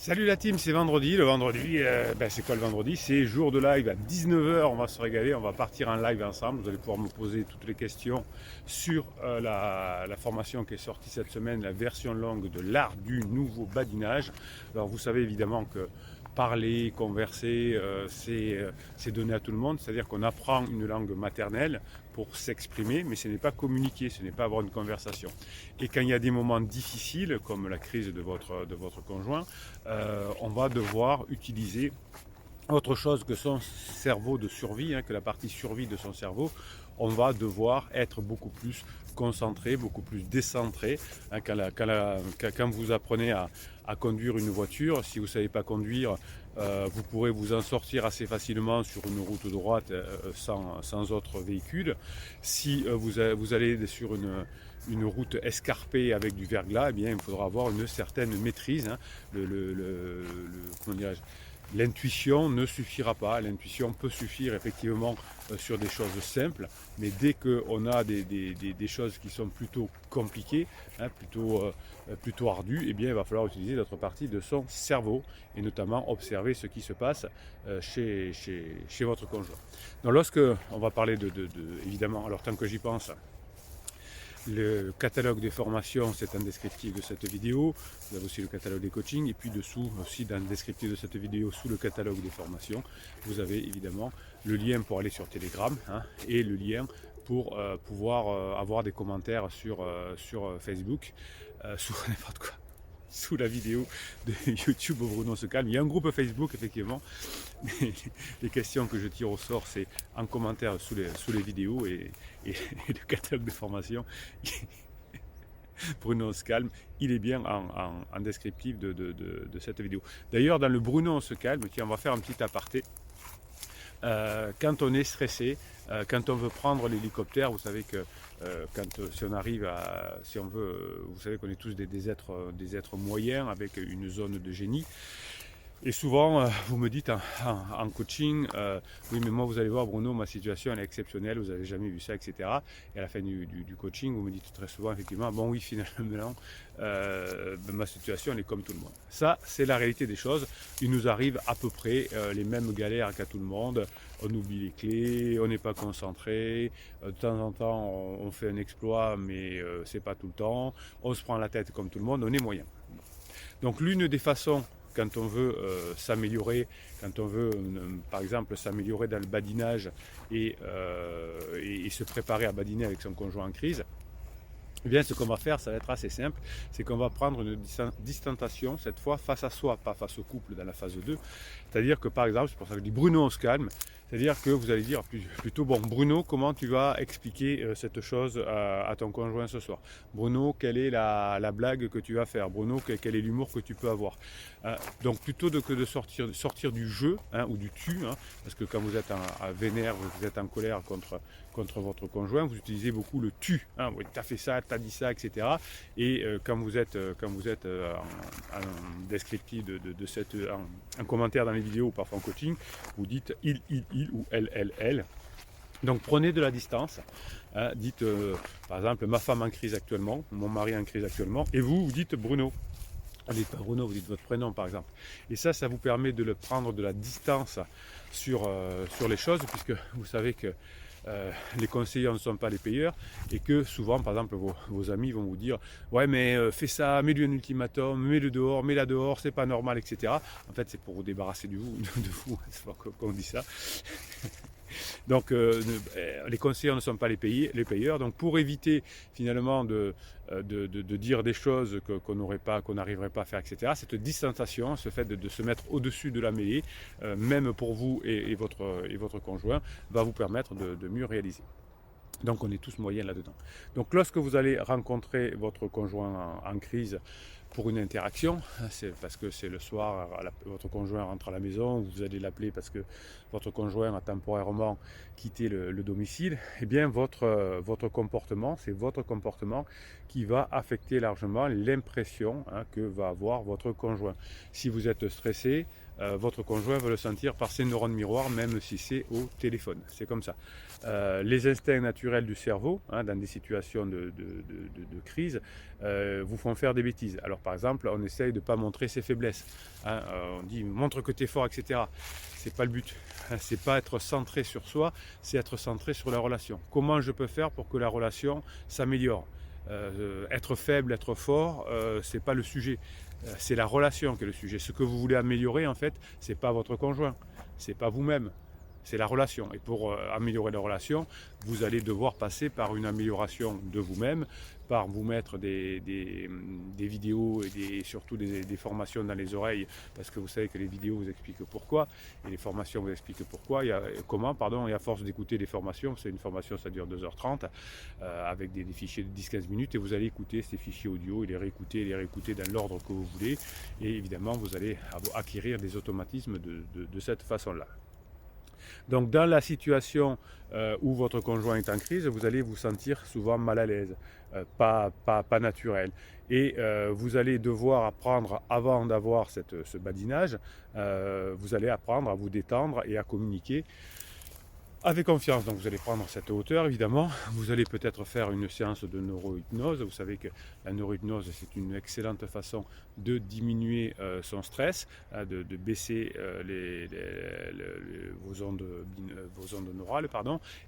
Salut la team, c'est vendredi. Le vendredi, c'est quoi le vendredi? C'est jour de live à 19h. On va se régaler, on va partir en live ensemble. Vous allez pouvoir me poser toutes les questions sur la formation qui est sortie cette semaine, la version longue de l'art du nouveau badinage. Alors vous savez évidemment que parler, converser, c'est donné à tout le monde. C'est-à-dire qu'on apprend une langue maternelle pour s'exprimer, mais ce n'est pas communiquer, ce n'est pas avoir une conversation. Et quand il y a des moments difficiles, comme la crise de votre conjoint, on va devoir utiliser autre chose que son cerveau de survie, que la partie survie de son cerveau. On va devoir être beaucoup plus concentré, beaucoup plus décentré. Quand vous apprenez à conduire une voiture, si vous ne savez pas conduire, vous pourrez vous en sortir assez facilement sur une route droite sans autre véhicule. Si vous allez sur une route escarpée avec du verglas, eh bien, il faudra avoir une certaine maîtrise. Comment dirais-je, l'intuition ne suffira pas. L'intuition peut suffire effectivement sur des choses simples, mais dès qu'on a des choses qui sont plutôt compliquées, plutôt ardues, eh bien, il va falloir utiliser d'autres parties de son cerveau et notamment observer ce qui se passe chez votre conjoint. Donc lorsque on va parler évidemment, alors tant que j'y pense, le catalogue des formations, c'est un descriptif de cette vidéo. Vous avez aussi le catalogue des coachings. Et puis dessous, aussi dans le descriptif de cette vidéo, sous le catalogue des formations, vous avez évidemment le lien pour aller sur Telegram et le lien pour pouvoir avoir des commentaires sur Facebook, sur n'importe quoi, sous la vidéo de YouTube Bruno se calme. Il y a un groupe Facebook effectivement. Les questions que je tire au sort, c'est en commentaire sous les vidéos et le catalogue de formation. Bruno se calme, il est bien en descriptif de cette vidéo. D'ailleurs, dans le Bruno se calme, tiens, on va faire un petit aparté. Quand on est stressé, quand on veut prendre l'hélicoptère, vous savez que si on veut, vous savez qu'on est tous des êtres moyens avec une zone de génie. Et souvent, vous me dites en coaching, oui mais moi vous allez voir Bruno, ma situation elle est exceptionnelle, vous n'avez jamais vu ça, etc. Et à la fin du coaching, vous me dites très souvent effectivement, bon oui finalement, ma situation elle est comme tout le monde. Ça, c'est la réalité des choses. Il nous arrive à peu près les mêmes galères qu'à tout le monde. On oublie les clés, on n'est pas concentré, de temps en temps on fait un exploit, mais c'est pas tout le temps. On se prend la tête comme tout le monde, on est moyen. Donc l'une des façons quand on veut s'améliorer, quand on veut par exemple s'améliorer dans le badinage et se préparer à badiner avec son conjoint en crise, eh bien ce qu'on va faire, ça va être assez simple, c'est qu'on va prendre une distanciation cette fois face à soi, pas face au couple dans la phase 2. C'est-à-dire que par exemple, c'est pour ça que je dis Bruno on se calme, c'est-à-dire que vous allez dire plutôt, bon Bruno, comment tu vas expliquer cette chose à ton conjoint ce soir? Bruno, quelle est la blague que tu vas faire? Bruno, quel est l'humour que tu peux avoir? Donc plutôt que de sortir du jeu ou du tu, parce que quand vous êtes à vénère, vous êtes en colère contre votre conjoint, vous utilisez beaucoup le tu. Oui, tu as fait ça, tu as dit ça, etc. Et quand vous êtes en descriptif en commentaire dans les vidéos ou parfois en coaching, vous dites il ou elle. Donc prenez de la distance, dites par exemple ma femme en crise actuellement, mon mari en crise actuellement, et vous dites Bruno. Vous dites pas Bruno, vous dites votre prénom par exemple. Et ça vous permet de prendre de la distance sur les choses, puisque vous savez que les conseillers ne sont pas les payeurs et que souvent, par exemple, vos amis vont vous dire ouais mais fais ça, mets-lui un ultimatum, mets-le dehors, mets-la dehors, c'est pas normal, etc. En fait, c'est pour vous débarrasser de vous, c'est pas qu'on dit ça. Donc les conseillers ne sont pas les payeurs. Donc pour éviter finalement de dire des choses qu'on n'arriverait pas à faire, etc., cette distanciation, ce fait de se mettre au-dessus de la mêlée, même pour vous et votre conjoint, va vous permettre de mieux réaliser. Donc on est tous moyens là-dedans. Donc lorsque vous allez rencontrer votre conjoint en crise pour une interaction, c'est parce que c'est le soir, votre conjoint rentre à la maison, vous allez l'appeler parce que votre conjoint a temporairement quitté le domicile, eh bien votre comportement, c'est votre comportement qui va affecter largement l'impression que va avoir votre conjoint. Si vous êtes stressé, votre conjoint va le sentir par ses neurones miroirs, même si c'est au téléphone. C'est comme ça. Les instincts naturels du cerveau, dans des situations de crise, vous font faire des bêtises. Alors Alors par exemple, on essaye de ne pas montrer ses faiblesses. Hein, on dit montre que tu es fort, etc. C'est pas le but. C'est pas être centré sur soi, c'est être centré sur la relation. Comment je peux faire pour que la relation s'améliore? Être faible, être fort, c'est pas le sujet. C'est la relation qui est le sujet. Ce que vous voulez améliorer, en fait, c'est pas votre conjoint, c'est pas vous-même. C'est la relation. Et pour améliorer la relation, vous allez devoir passer par une amélioration de vous-même, par vous mettre des vidéos et surtout des formations dans les oreilles, parce que vous savez que les vidéos vous expliquent pourquoi, et les formations vous expliquent pourquoi, et à force d'écouter des formations, c'est une formation, ça dure 2h30, avec des fichiers de 10-15 minutes, et vous allez écouter ces fichiers audio, et les réécouter dans l'ordre que vous voulez, et évidemment, vous allez acquérir des automatismes de cette façon-là. Donc dans la situation où votre conjoint est en crise, vous allez vous sentir souvent mal à l'aise, pas naturel. Et vous allez devoir apprendre, avant d'avoir ce badinage, vous allez apprendre à vous détendre et à communiquer avec confiance. Donc vous allez prendre cette hauteur, évidemment. Vous allez peut-être faire une séance de neurohypnose. Vous savez que la neurohypnose, c'est une excellente façon de diminuer son stress, de baisser vos ondes neurales,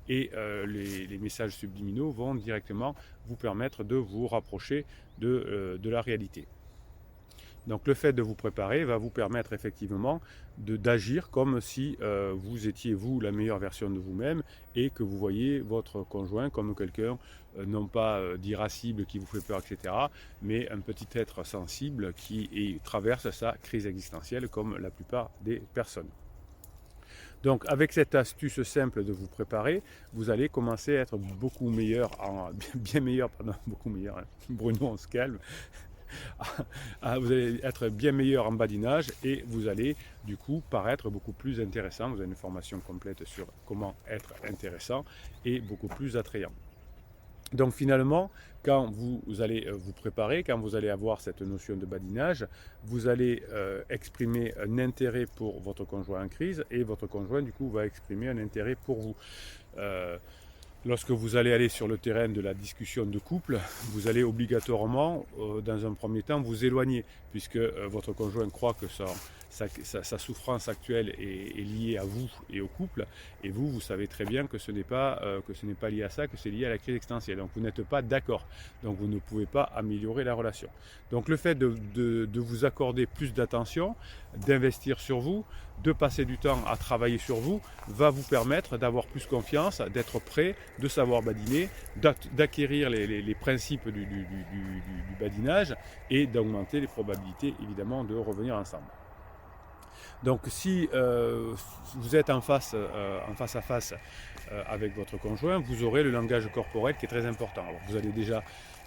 et les messages subliminaux vont directement vous permettre de vous rapprocher de la réalité. Donc le fait de vous préparer va vous permettre effectivement d'agir comme si vous étiez vous la meilleure version de vous-même et que vous voyez votre conjoint comme quelqu'un non pas d'irascible qui vous fait peur, etc., mais un petit être sensible qui traverse sa crise existentielle comme la plupart des personnes. Donc avec cette astuce simple de vous préparer, vous allez commencer à être beaucoup meilleur, beaucoup meilleur, hein. Bruno, on se calme. Vous allez être bien meilleur en badinage et vous allez du coup paraître beaucoup plus intéressant. Vous avez une formation complète sur comment être intéressant et beaucoup plus attrayant. Donc finalement, quand vous allez vous préparer, quand vous allez avoir cette notion de badinage, vous allez exprimer un intérêt pour votre conjoint en crise et votre conjoint du coup va exprimer un intérêt pour vous. Lorsque vous allez aller sur le terrain de la discussion de couple, vous allez obligatoirement, dans un premier temps, vous éloigner, puisque votre conjoint croit que sa souffrance actuelle est liée à vous et au couple, et vous savez très bien que ce n'est pas lié à ça, que c'est lié à la crise existentielle. Donc vous n'êtes pas d'accord, donc vous ne pouvez pas améliorer la relation. Donc le fait de vous accorder plus d'attention, d'investir sur vous, de passer du temps à travailler sur vous, va vous permettre d'avoir plus confiance, d'être prêt, de savoir badiner, d'acquérir les principes du badinage et d'augmenter les probabilités évidemment de revenir ensemble. Donc si vous êtes en face à face avec votre conjoint, vous aurez le langage corporel qui est très important. Alors, vous allez déjà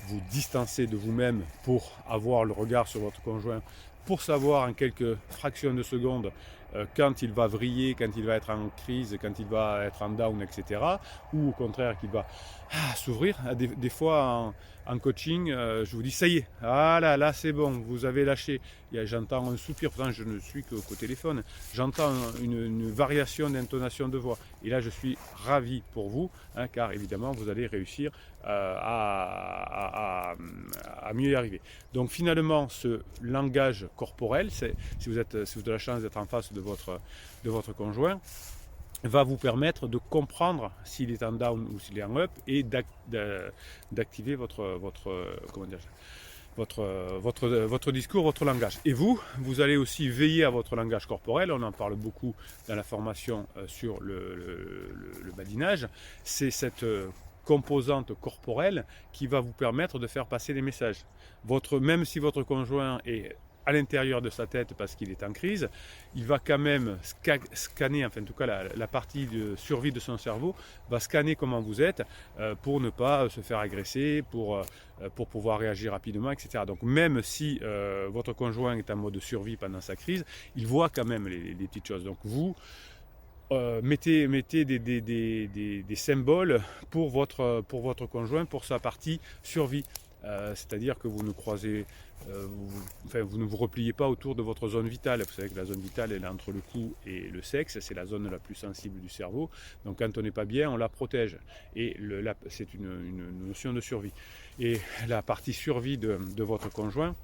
vous distancer de vous-même pour avoir le regard sur votre conjoint, pour savoir en quelques fractions de secondes quand il va vriller, quand il va être en crise, quand il va être en down, etc. Ou au contraire qu'il va s'ouvrir. Des fois en coaching, je vous dis ça y est, là c'est bon, vous avez lâché. J'entends un soupir, pourtant je ne suis qu'au téléphone. J'entends une variation d'intonation de voix. Et là je suis ravi pour vous, hein, car évidemment vous allez réussir à mieux y arriver. Donc finalement ce langage corporel, si vous avez la chance d'être en face de votre conjoint, va vous permettre de comprendre s'il est en down ou s'il est en up et d'activer votre discours, votre langage. Et vous allez aussi veiller à votre langage corporel. On en parle beaucoup dans la formation sur le badinage. C'est cette composante corporelle qui va vous permettre de faire passer les messages. Même si votre conjoint est à l'intérieur de sa tête parce qu'il est en crise, il va quand même scanner, enfin en tout cas la partie de survie de son cerveau va scanner comment vous êtes pour ne pas se faire agresser, pour pouvoir réagir rapidement, etc. Donc même si votre conjoint est en mode survie pendant sa crise, il voit quand même les petites choses. Donc vous mettez des symboles pour votre conjoint, pour sa partie survie. C'est-à-dire que vous ne vous repliez pas autour de votre zone vitale. Vous savez que la zone vitale, elle est entre le cou et le sexe, c'est la zone la plus sensible du cerveau. Donc quand on n'est pas bien, on la protège. Et c'est une notion de survie. Et la partie survie de votre conjoint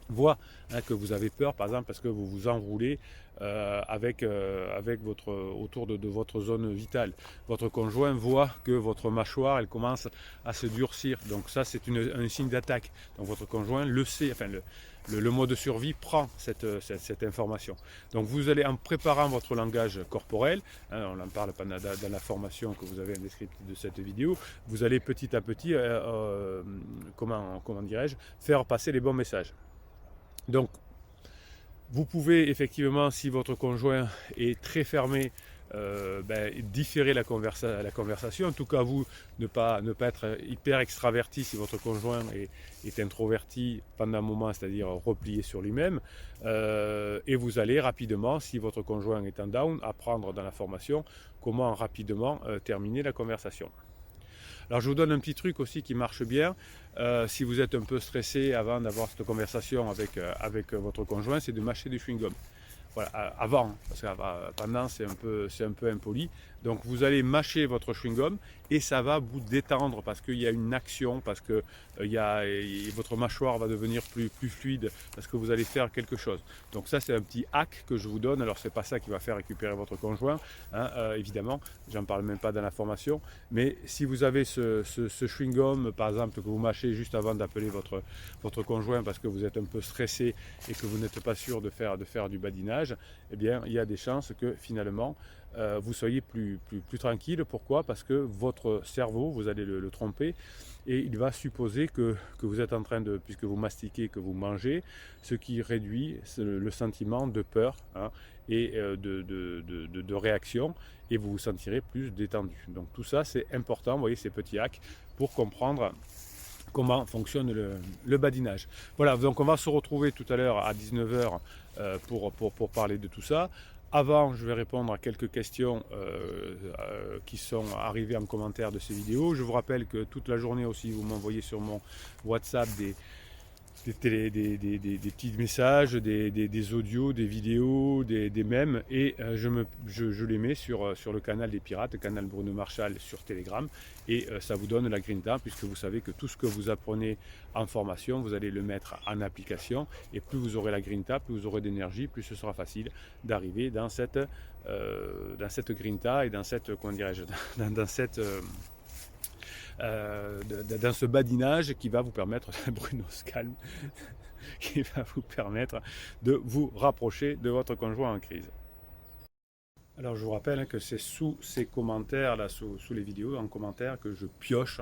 voit que vous avez peur, par exemple, parce que vous vous enroulez avec autour de votre zone vitale. Votre conjoint voit que votre mâchoire, elle commence à se durcir. Donc ça, c'est un signe d'attaque. Donc votre conjoint le sait, enfin le mode de survie prend cette information. Donc vous allez, en préparant votre langage corporel, on en parle dans la formation que vous avez en descriptif de cette vidéo, vous allez petit à petit, comment dirais-je, faire passer les bons messages. Donc, vous pouvez effectivement, si votre conjoint est très fermé, différer la conversation. En tout cas, vous, ne pas être hyper extraverti si votre conjoint est introverti pendant un moment, c'est-à-dire replié sur lui-même. Et vous allez rapidement, si votre conjoint est en down, apprendre dans la formation comment rapidement terminer la conversation. Alors je vous donne un petit truc aussi qui marche bien. Si vous êtes un peu stressé avant d'avoir cette conversation avec votre conjoint, c'est de mâcher du chewing-gum. Voilà, avant, parce que pendant c'est un peu impoli. Donc vous allez mâcher votre chewing-gum et ça va vous détendre parce qu'il y a une action, parce que votre mâchoire va devenir plus fluide, parce que vous allez faire quelque chose. Donc ça c'est un petit hack que je vous donne. Alors c'est pas ça qui va faire récupérer votre conjoint, évidemment, j'en parle même pas dans la formation. Mais si vous avez ce chewing-gum, par exemple, que vous mâchez juste avant d'appeler votre conjoint parce que vous êtes un peu stressé et que vous n'êtes pas sûr de faire du badinage, eh bien il y a des chances que finalement vous soyez plus tranquille. Pourquoi? Parce que votre cerveau, vous allez le tromper et il va supposer que vous êtes en train de, puisque vous mastiquez, que vous mangez, ce qui réduit le sentiment de peur et de réaction, et vous vous sentirez plus détendu. Donc tout ça c'est important, vous voyez ces petits hacks pour comprendre comment fonctionne le badinage. Voilà, donc on va se retrouver tout à l'heure à 19h pour parler de tout ça. Avant, je vais répondre à quelques questions qui sont arrivées en commentaire de ces vidéos. Je vous rappelle que toute la journée aussi, vous m'envoyez sur mon WhatsApp des petits messages, des audios, des vidéos, des mèmes, et je les mets sur le canal des pirates, le canal Bruno Marchal sur Telegram, et ça vous donne la grinta, puisque vous savez que tout ce que vous apprenez en formation, vous allez le mettre en application, et plus vous aurez la grinta, plus vous aurez d'énergie, plus ce sera facile d'arriver dans cette grinta et dans cette, comment dirais-je, dans cette dans ce badinage qui va vous permettre, Bruno se calme, qui va vous permettre de vous rapprocher de votre conjoint en crise. Alors je vous rappelle que c'est sous ces commentaires, là, sous les vidéos, en commentaire, que je pioche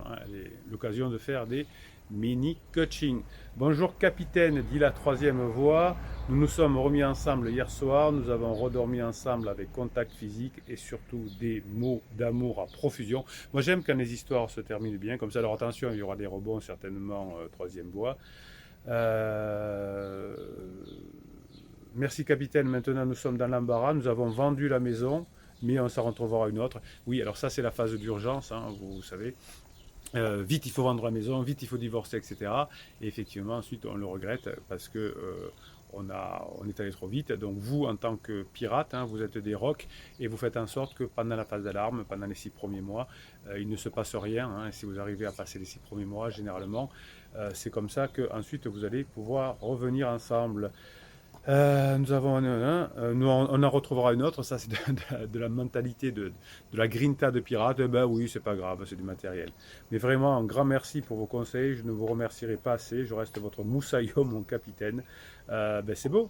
l'occasion de faire des mini coaching. Bonjour capitaine, dit la troisième voix. Nous nous sommes remis ensemble hier soir. Nous avons redormi ensemble avec contact physique et surtout des mots d'amour à profusion. Moi j'aime quand les histoires se terminent bien comme ça. Alors attention, il y aura des rebonds certainement, troisième voix. Merci capitaine, maintenant nous sommes dans l'embarras, nous avons vendu la maison, mais on s'en retrouvera une autre. Oui, alors ça c'est la phase d'urgence, vous savez. Vite il faut vendre la maison, vite il faut divorcer, etc. Et effectivement ensuite on le regrette parce que on est allé trop vite. Donc vous en tant que pirate, vous êtes des rocs et vous faites en sorte que pendant la phase d'alarme, pendant les 6 premiers mois, il ne se passe rien. Et si vous arrivez à passer les 6 premiers mois, généralement, c'est comme ça qu'ensuite vous allez pouvoir revenir ensemble. Nous avons on en retrouvera une autre, ça c'est de la mentalité de la grinta de pirate. Eh ben oui, c'est pas grave, c'est du matériel. Mais vraiment, un grand merci pour vos conseils, je ne vous remercierai pas assez, je reste votre moussaillon, mon capitaine. C'est beau,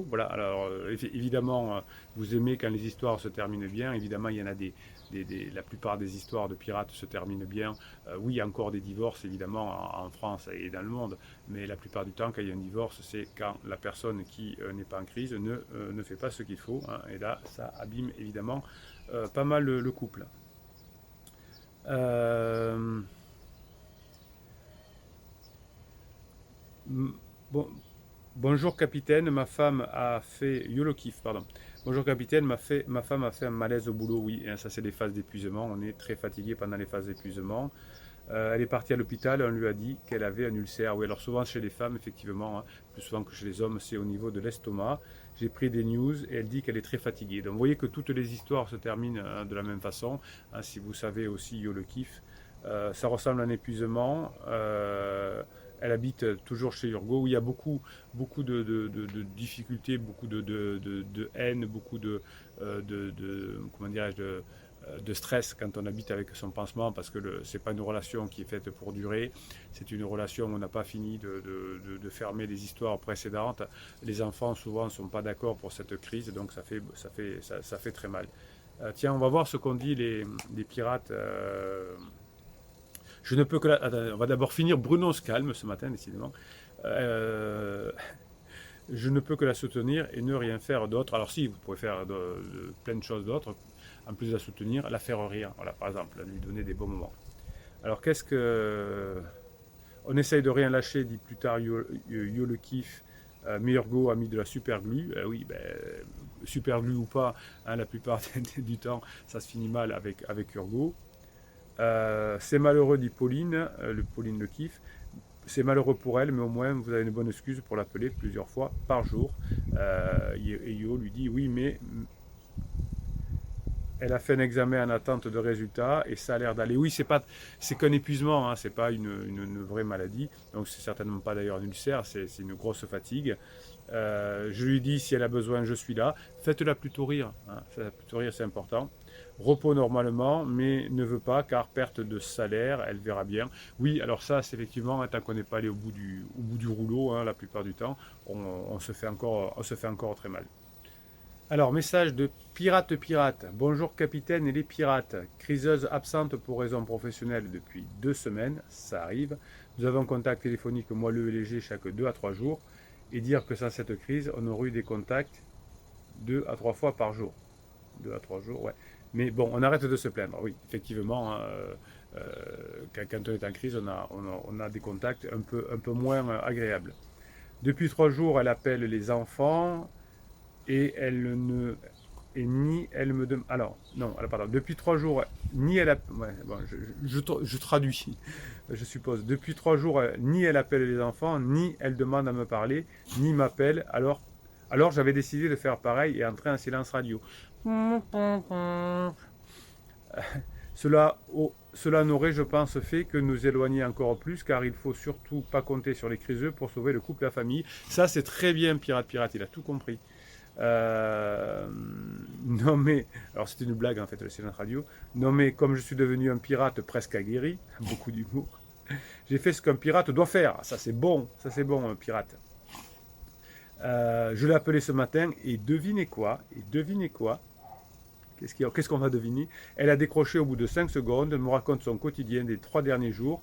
voilà. Alors évidemment, vous aimez quand les histoires se terminent bien, évidemment il y en a la plupart des histoires de pirates se terminent bien. Oui, il y a encore des divorces évidemment en France et dans le monde, mais la plupart du temps quand il y a un divorce, c'est quand la personne qui n'est pas en crise ne fait pas ce qu'il faut, et là ça abîme évidemment pas mal le couple. Bon, bonjour capitaine, ma femme a fait Yolokif, pardon. Bonjour capitaine, ma femme a fait un malaise au boulot. Oui, ça c'est les phases d'épuisement. On est très fatigué pendant les phases d'épuisement. Elle est partie à l'hôpital, on lui a dit qu'elle avait un ulcère. Oui, alors souvent chez les femmes, effectivement, plus souvent que chez les hommes, c'est au niveau de l'estomac. J'ai pris des news et elle dit qu'elle est très fatiguée. Donc vous voyez que toutes les histoires se terminent de la même façon. Si vous savez aussi Yolokif, ça ressemble à un épuisement. elle habite toujours chez Urgo, où il y a beaucoup de difficultés, beaucoup de haine, beaucoup comment dirais-je, de stress quand on habite avec son pansement, parce que c'est pas une relation qui est faite pour durer, c'est une relation où on n'a pas fini de fermer les histoires précédentes. Les enfants souvent ne sont pas d'accord pour cette crise, donc ça fait très mal. Tiens, on va voir ce qu'ont dit les pirates. Je ne peux que attendez, on va d'abord finir. Bruno se calme ce matin, décidément. Je ne peux que la soutenir et ne rien faire d'autre. Alors si, vous pouvez faire plein de choses d'autres, en plus de la soutenir, la faire rire, voilà, par exemple, lui donner des bons moments. Alors qu'est-ce que... On essaye de rien lâcher, dit plus tard Yo le kiff, meilleur go, ami de la super glue. Oui, ben, super glue ou pas, hein, la plupart du temps, ça se finit mal avec Urgo. C'est malheureux, dit Pauline, Pauline le kiff. C'est malheureux pour elle, mais au moins vous avez une bonne excuse pour l'appeler plusieurs fois par jour. Et Yo lui dit oui, mais elle a fait un examen en attente de résultats et ça a l'air d'aller. Oui, c'est qu'un épuisement, hein, c'est pas une vraie maladie. Donc c'est certainement pas d'ailleurs un ulcère, c'est une grosse fatigue. Je lui dis si elle a besoin, je suis là. Faites-la plutôt rire, hein. Faites-la plutôt rire, c'est important. Repos normalement, mais ne veut pas car perte de salaire, elle verra bien. Oui, alors ça, c'est effectivement, tant qu'on n'est pas allé au bout du rouleau, hein, la plupart du temps, on se fait encore très mal. Alors, message de Pirate Pirate. Bonjour capitaine et les pirates. Criseuse absente pour raison professionnelle depuis 2 semaines, ça arrive. Nous avons un contact téléphonique moelleux et léger chaque 2 à 3 jours. Et dire que sans cette crise, on aurait eu des contacts 2 à 3 fois par jour. 2 à 3 jours, ouais. Mais bon, on arrête de se plaindre. Oui, effectivement, quand on est en crise, on a des contacts un peu moins agréables. Depuis 3 jours, elle appelle les enfants et elle ne ni elle me demande. Alors, non, alors, pardon. Depuis 3 jours, ni elle appelle. Ouais, bon, je traduis, je suppose. Depuis 3 jours, ni elle appelle les enfants, ni elle demande à me parler, ni m'appelle. Alors j'avais décidé de faire pareil et entrer en silence radio. Cela n'aurait, je pense, fait que nous éloigner encore plus, car il faut surtout pas compter sur les criseux pour sauver le couple et la famille. Ça, c'est très bien, Pirate, il a tout compris. Non mais, alors c'était une blague en fait, le silence radio. Non mais comme je suis devenu un pirate presque aguerri, beaucoup d'humour, j'ai fait ce qu'un pirate doit faire. Ça c'est bon, un pirate. Je l'ai appelé ce matin et devinez quoi? Qu'est-ce qu'on va deviner? Elle a décroché au bout de 5 secondes, elle me raconte son quotidien des 3 derniers jours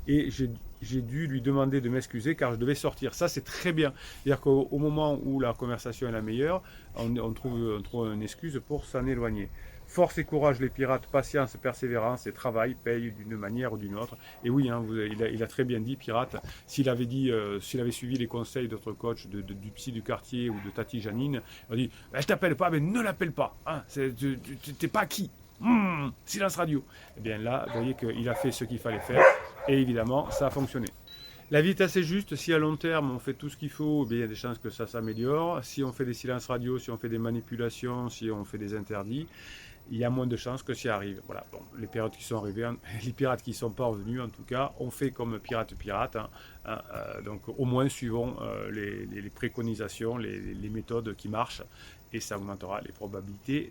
et j'ai dû lui demander de m'excuser car je devais sortir. Ça, c'est très bien. C'est-à-dire qu'au moment où la conversation est la meilleure, on trouve une excuse pour s'en éloigner. Force et courage les pirates, patience, persévérance et travail payent d'une manière ou d'une autre. Et oui, hein, il a très bien dit, pirate, s'il avait suivi les conseils d'autres coachs, du psy du quartier ou de Tati Janine, il a dit, je t'appelle pas, mais ne l'appelle pas. Hein, t'es pas qui? Silence radio. Et bien là, vous voyez qu'il a fait ce qu'il fallait faire et évidemment, ça a fonctionné. La vie est assez juste. Si à long terme on fait tout ce qu'il faut, bien, il y a des chances que ça s'améliore. Si on fait des silences radio, si on fait des manipulations, si on fait des interdits, il y a moins de chances que ça arrive. Voilà. Bon, les pirates qui sont arrivés, les pirates qui ne sont pas revenus, en tout cas, on fait comme pirate. Donc au moins suivons les préconisations, les méthodes qui marchent, et ça augmentera les probabilités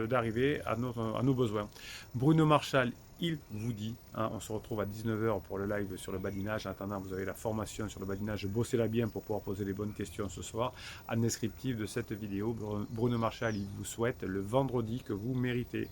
d'arriver à nos besoins. Bruno Marchal, il vous dit, hein, on se retrouve à 19h pour le live sur le badinage. En attendant, vous avez la formation sur le badinage, bossez-la bien pour pouvoir poser les bonnes questions ce soir. En descriptif de cette vidéo, Bruno Marchal, il vous souhaite le vendredi que vous méritez.